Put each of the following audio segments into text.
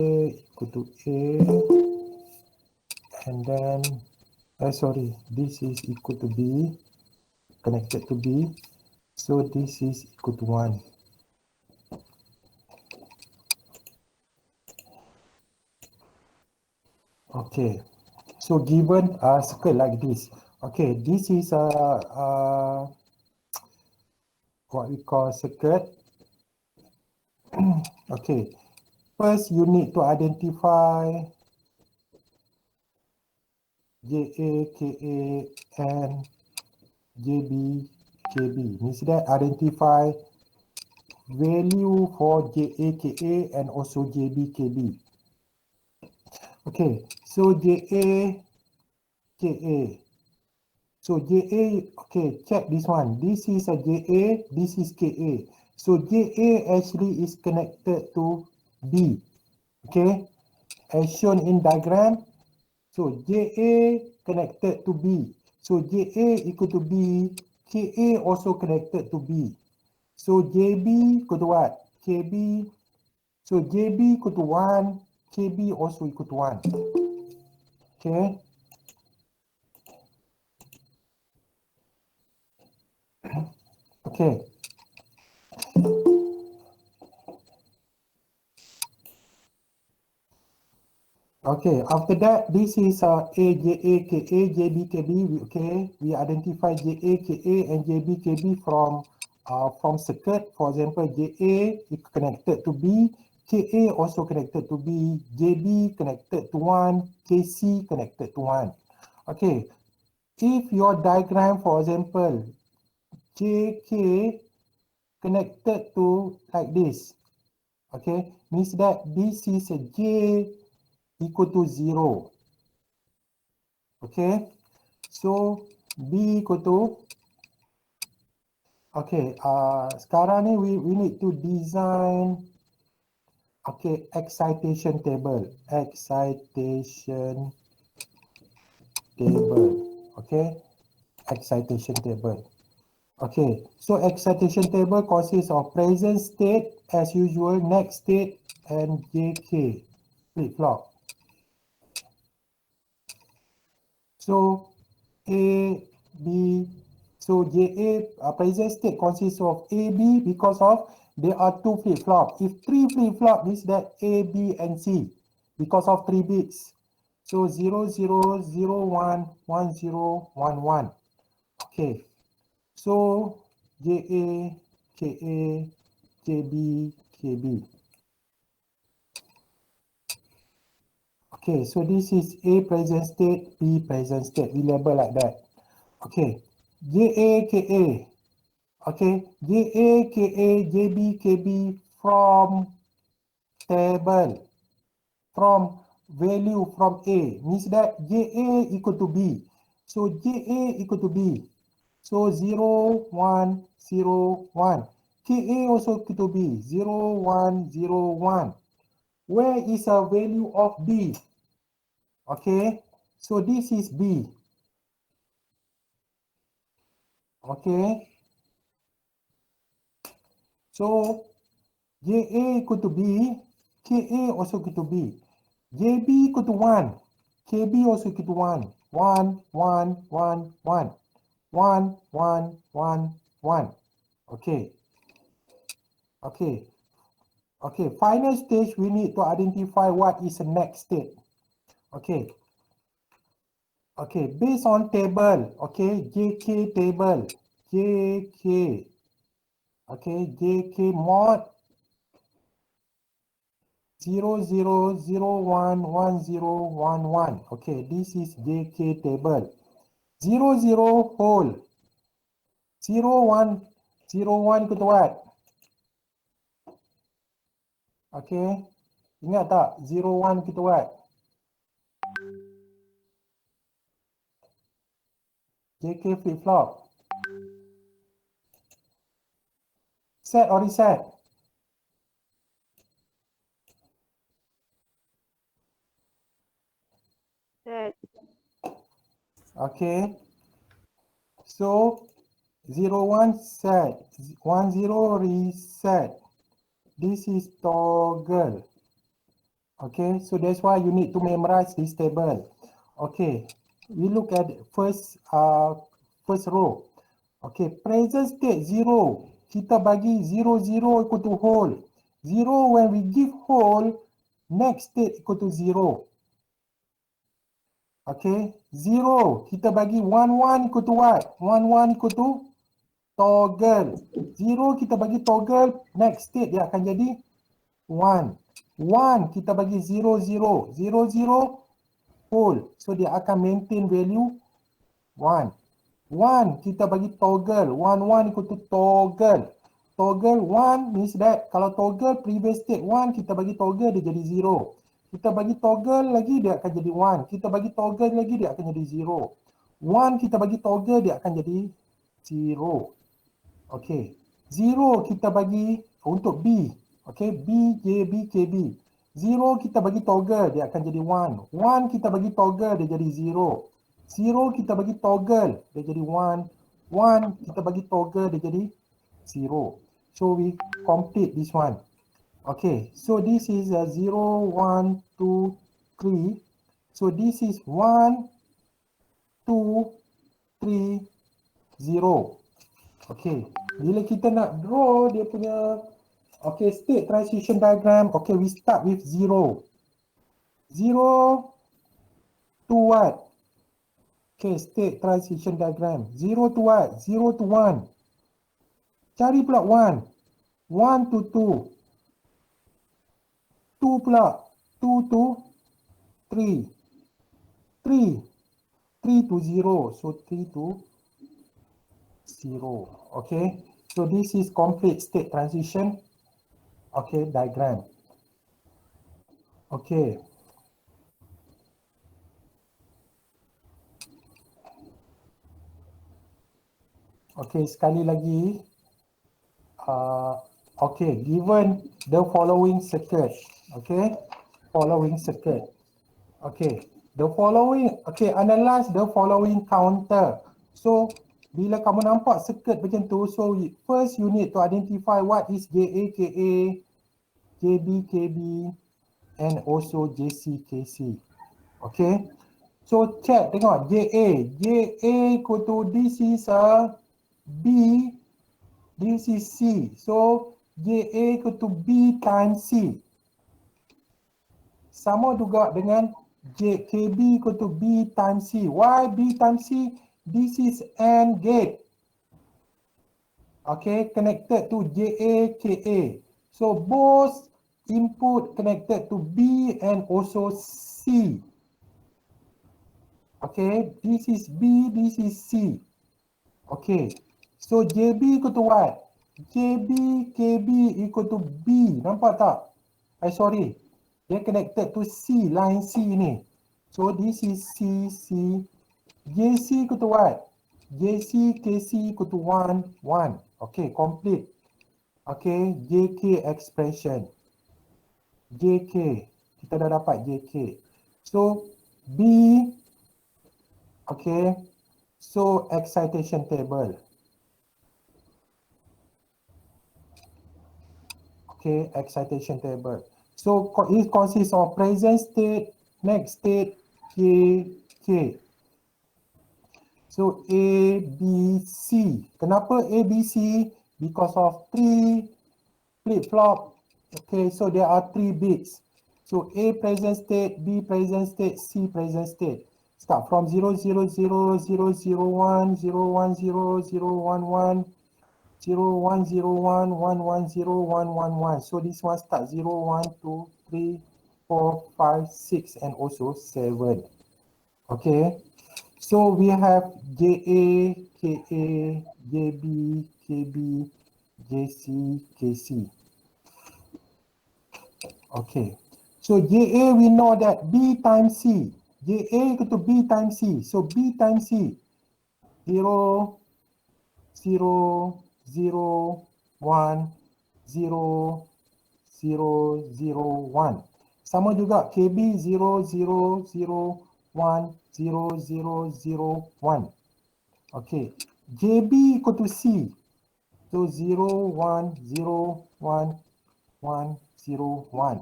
equal to A, and then, sorry, this is equal to B, connected to B, so this is equal to 1. Okay, so given a circle like this, okay, this is what we call circuit. Okay, first you need to identify JA, KA, and JB, KB. Means that identify value for JA, KA, and also JB, KB. Okay, so JA, KA. So JA, okay, check this one. This is a JA, this is KA. So JA actually is connected to B. Okay, as shown in diagram. So JA connected to B. So JA equal to B. KA also connected to B. So JB equal to what? KB. So JB equal to 1. KB also equal to 1. Okay. Okay. Okay, after that, this is AJA, KA, JB, KB. Okay, we identify JA, KA, and JB, KB from circuit. For example, JA is connected to B, KA also connected to B, JB connected to 1, KC connected to 1. Okay, if your diagram, for example, JK connected to like this, okay, means that this is a J equal to 0. Okay, so B equal to, okay, sekarang ni we need to design, okay, excitation table, okay, excitation table. Okay, so excitation table consists of present state as usual, next state, and JK flip-flop. So A, B, so JA present state consists of A, B because of there are 2 flip-flop. If 3 flip-flop means that A, B, and C because of 3 bits. So 0, 0, 0, 1, 1, 0, 1, 1. Okay, so JA, KA, JB, KB. Okay, so this is A present state, B present state. We label like that. Okay, JA, KA. Okay, JA, KA, JB, KB from table, from value from A. Means that JA equal to B. So JA equal to B. So 0, 1, 0, 1. KA also equal to B. 0, 1, 0, 1. Where is a value of B? Okay, so this is B. Okay, so JA equal to B, KA also equal to B. JB equal to 1, KB also equal to 1. 1, 1, 1, 1. 1, 1, 1, 1. Okay. Okay. Okay, final stage, we need to identify what is the next state. Okay. Okay, based on table, okay, JK table, JK, okay, JK mod 0, 0, 0, 1, 1, 0, 1, 1. Okay, this is JK table. 0, 0, whole. 0, 1, 0, 1 equal to what? Okay, ingat tak? 0, 1 equal to what? JK flip-flop. Set or reset? Set. Okay, so 0, 1 set, 1, 0 reset. This is toggle. Okay, so that's why you need to memorize this table. Okay, we look at first row. Okay, present state 0. Kita bagi 0, 0 equal to whole. 0 when we give whole, next state equal to 0. Okay, 0 kita bagi 1, 1 equal to what? 1, 1 equal to toggle. 0 kita bagi toggle, next state dia akan jadi 1. 1 kita bagi 0, 0. 0, 0 whole. So dia akan maintain value 1. 1 kita bagi toggle. 1, 1 equal to toggle. Toggle 1 means that kalau toggle previous state 1, kita bagi toggle dia jadi 0. Kita bagi toggle lagi dia akan jadi 1. Kita bagi toggle lagi dia akan jadi 0. 1 kita bagi toggle dia akan jadi 0. Okay. 0 kita bagi untuk B. Okay. B, J, B, K, B. 0 kita bagi toggle dia akan jadi 1. 1 kita bagi toggle dia jadi 0. 0 kita bagi toggle dia jadi 1. 1 kita bagi toggle dia jadi 0. So we complete this one. Okay, so this is a 0, 1, 2, 3. So this is 1, 2, 3, 0. Okay, bila kita nak draw dia punya okay, state transition diagram. Okay, we start with 0. 0 to what? Okay, state transition diagram. 0 to what? 0 to 1. Cari pula 1. 1 to 2. 2 pula. 2 to 3. 3. 3 to 0. So 3 to 0. Okay. So this is complete state transition. Okay, diagram. Okay. Okay, sekali lagi. Okay, given the following circuit. Okay, following circuit. Okay, the following, okay, analyze the following counter. So, bila kamu nampak circuit macam tu, so first you need to identify what is JA, KA, JB, KB, and also JC, KC. Okay, so check, tengok, JA equal to, this is a B, this is C. So, JA equal to B times C. Sama juga dengan KB equal to B times C. Why B times C? This is AND gate. Okay, connected to JA, KA. So both input connected to B and also C. Okay, this is B, this is C. Okay, so JB equal to what? JB, KB equal to B. Nampak tak? Sorry. Dia connected to C, line C ni. So this is C, C. JC equal to what? JC, KC equal to 1, 1. Okay, complete. Okay, JK expression. JK. Kita dah dapat JK. So, B. Okay. So, excitation table. Okay, excitation table. So, it consists of present state, next state, K, K. So, A, B, C. Kenapa A, B, C? Because of 3 flip-flop. Okay, so there are 3 bits. So, A present state, B present state, C present state. Start from 0, 0, 0, 0, 0, 1, 0, 1, 0, 0, 1, 1, 0, 1, 0, 1, 1, 1, 0, 1, 1, 1. So this one starts 0, 1, 2, 3, 4, 5, 6, and also 7. Okay. So we have JA, KA, JB, KB, JC, KC. Okay. So JA, we know that B times C. JA equal to B times C. So B times C, 0, 0, 0, 1, 0, 0, 0, 1. Sama juga KB 0, 0, 0, 1, 0, 0, 0, 1. Okay. JB equal to C. So 0, 1, 0, 1, 1, 0, 1.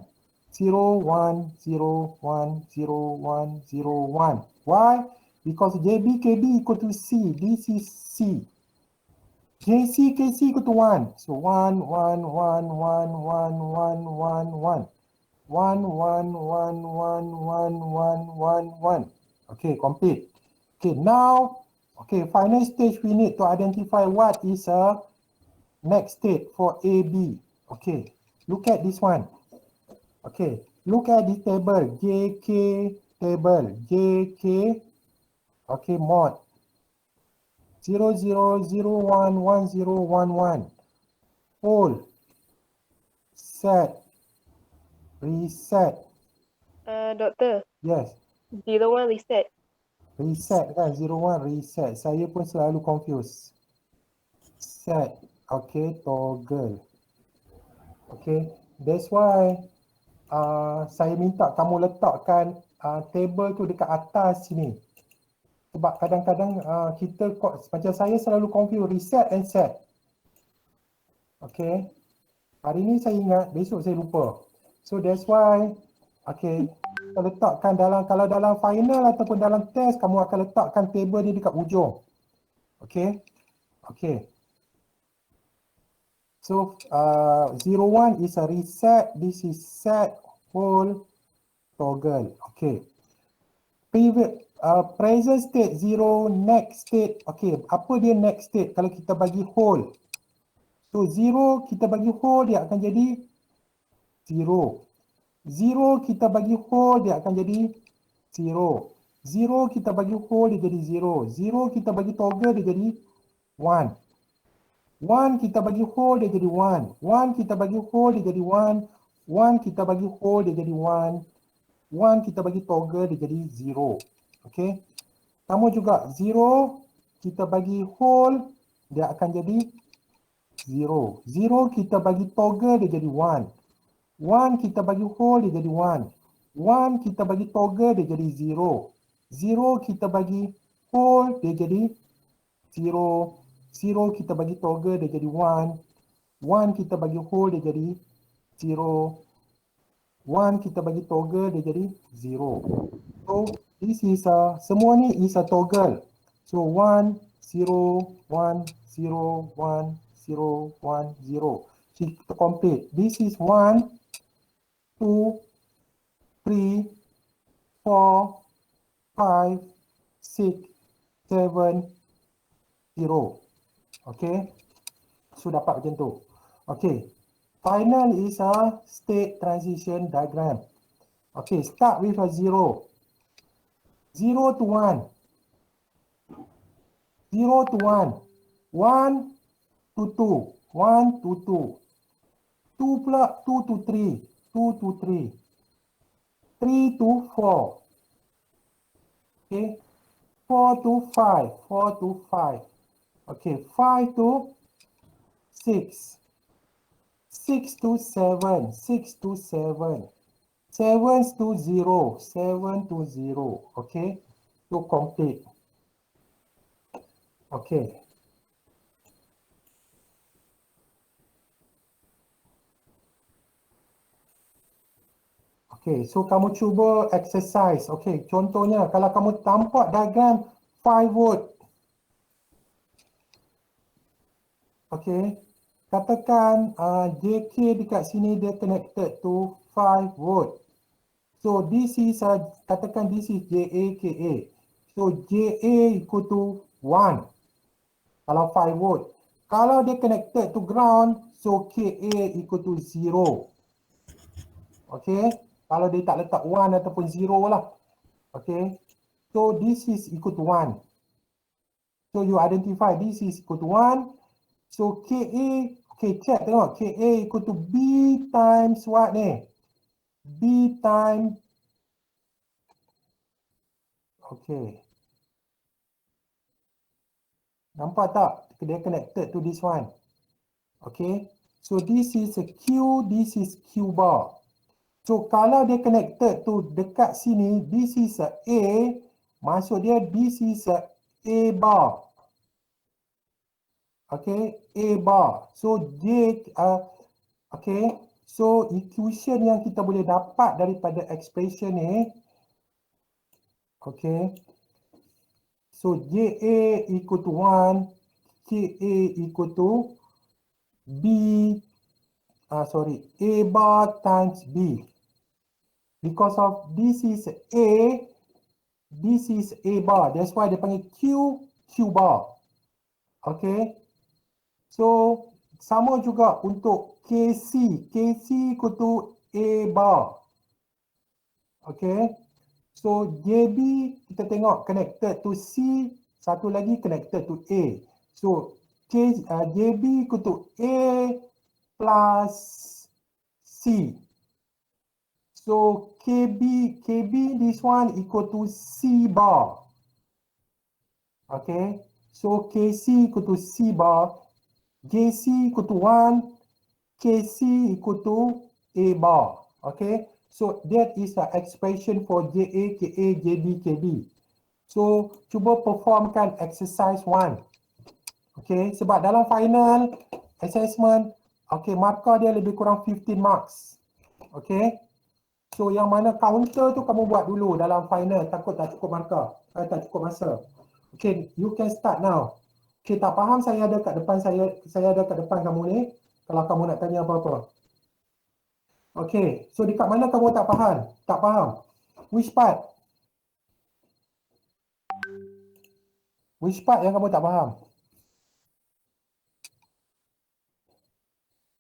0, 1, 0, 1, 0, 1, 0, 1. Why? Because JB, KB equal to C. This is C. JC, KC equal to 1. So 1, 1, 1, 1, 1, 1, 1, 1. 1, 1, 1, 1, 1, 1, 1, 1. Okay, complete. Okay, now, okay, final stage we need to identify what is a next state for AB. Okay, look at this one. Okay, look at this table, JK table, JK, okay, mod 0, 0, 0, 1, 1, 0, 1, 1. Hold, set, reset. Doktor, Yes, 01 reset. reset kan, 01 reset. Saya pun selalu confuse. Set, okay, toggle. Okay, that's why saya minta kamu letakkan table tu dekat atas sini. Sebab kadang-kadang kita macam saya selalu confuse reset and set. Okay, hari ni saya ingat, besok saya lupa. So that's why, okay, kita letakkan dalam, kalau dalam final ataupun dalam test, kamu akan letakkan table ni dekat ujung. Okay, okay. So 01 is a reset, this is set, hold, toggle. Okay. Present state 0, next state. Okay, apa dia next state kalau kita bagi hold? So 0 kita bagi hold dia akan jadi 0. 0 kita bagi hold dia akan jadi 0. 0 kita bagi hold dia jadi 0. 0 kita bagi toggle dia jadi 1. 1 kita bagi hold dia jadi 1. 1 kita bagi hold dia jadi 1. 1 kita bagi hold dia jadi 1. 1 kita bagi toggle dia jadi 0. Okay. Kamu juga 0 kita bagi hold dia akan jadi 0. 0 kita bagi toggle dia jadi 1. 1 kita bagi hold dia jadi 1. 1 kita bagi toggle dia jadi 0. 0 kita bagi hold dia jadi 0. 0 kita bagi toggle dia jadi 1. 1 kita bagi hold dia jadi 0. 1 kita bagi toggle dia jadi 0. So this is semua ni is a toggle. So 1, 0, 1, 0, 1, 0, 1, 0. So kita complete. This is 1, 2, 3, 4, 5, 6, 7, 0. Okay. So dapat macam tu. Okay. Final is a state transition diagram. Okay, start with a 0. 0 to 1. 0 to 1. 1 to 2. 1 to 2. 2 pula 2 to 3. 2 to 3. 3 to 4. Okay. 4 to 5. 4 to 5. Okay. 5 to 6. 6 to 7. 6 to 7. 7 to 0. 7 to 0. Okay. To complete. Okay. Okay, so kamu cuba exercise. Okay, contohnya kalau kamu tampak diagram 5 volt. Okay, katakan JK dekat sini dia connected to 5 volt. So this is katakan this is JA KA. So JA equal to 1. Kalau 5 volt. Kalau dia connected to ground, so KA equal to 0. Okay. Kalau dia tak letak 1 ataupun 0 lah. Okay. So this is equal to 1. So you identify this is equal to 1. So KA, okay, check tengok. KA equal to B times what ni? B times, okay. Nampak tak? Dia connected to this one. Okay. So this is a Q, this is Q bar. So kalau dia connected to dekat sini, this is a A, maksud dia this is a A bar. Okay, A bar. So J, okay. So equation yang kita boleh dapat daripada expression ni, okay. So JA equal to 1, KA equal to B, A bar times B. Because of this is A, this is A bar. That's why dia panggil Q bar. Okay. So sama juga untuk KC. KC equal to A bar. Okay. So JB kita tengok connected to C, satu lagi connected to A. So JB equal to A plus C. So KB this one equal to C bar. Okay. So KC equal to C bar. JC equal to 1. KC equal to A bar. Okay. So that is the expression for JA, KA, JB, KB. So cuba performkan exercise 1. Okay. Sebab dalam final assessment, okay, markah dia lebih kurang 15 marks. Okay. So yang mana counter tu kamu buat dulu dalam final, takut tak cukup markah, tak cukup masa. Okay, you can start now. Okay, tak faham saya ada kat depan saya ada kat depan kamu ni. Kalau kamu nak tanya apa-apa. Okay, so dekat mana kamu tak faham? Tak faham? Which part? Which part yang kamu tak faham?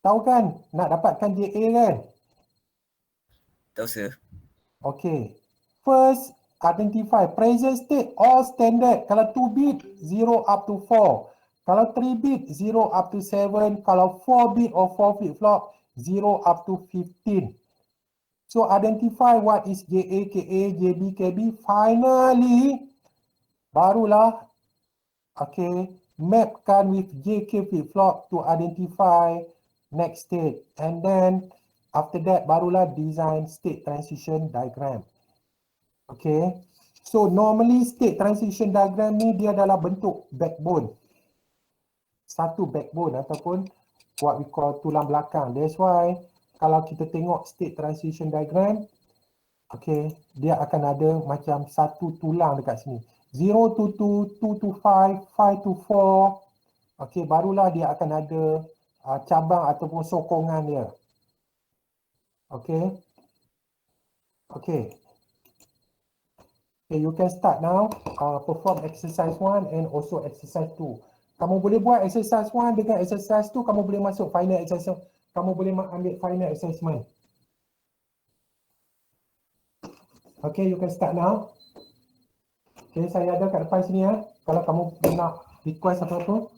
Tahu kan? Nak dapatkan JA kan? Tahu sir. Okay. First, identify present state all standard. Kalau 2 bit, 0 up to 4. Kalau 3 bit, 0 up to 7. Kalau 4 bit or 4 flip-flop, 0 up to 15. So identify what is JA, KA, JB, KB. Finally, barulah, okay, mapkan with JK flip-flop to identify next state. And then, after that, barulah design state transition diagram. Okay. So normally state transition diagram ni dia adalah bentuk backbone. Satu backbone ataupun what we call tulang belakang. That's why kalau kita tengok state transition diagram, okay, dia akan ada macam satu tulang dekat sini. 0 to 2, 2 to 5, 5 to 4. Okay, barulah dia akan ada cabang ataupun sokongan dia. Okay. Okay. Okay, you can start now. Perform exercise 1 and also exercise 2. Kamu boleh buat exercise 1 dengan exercise 2, kamu boleh masuk final assessment. Kamu boleh ambil final assessment. Okay, you can start now. Okay, saya ada kat depan sini ya. Kalau kamu nak request apa-apa.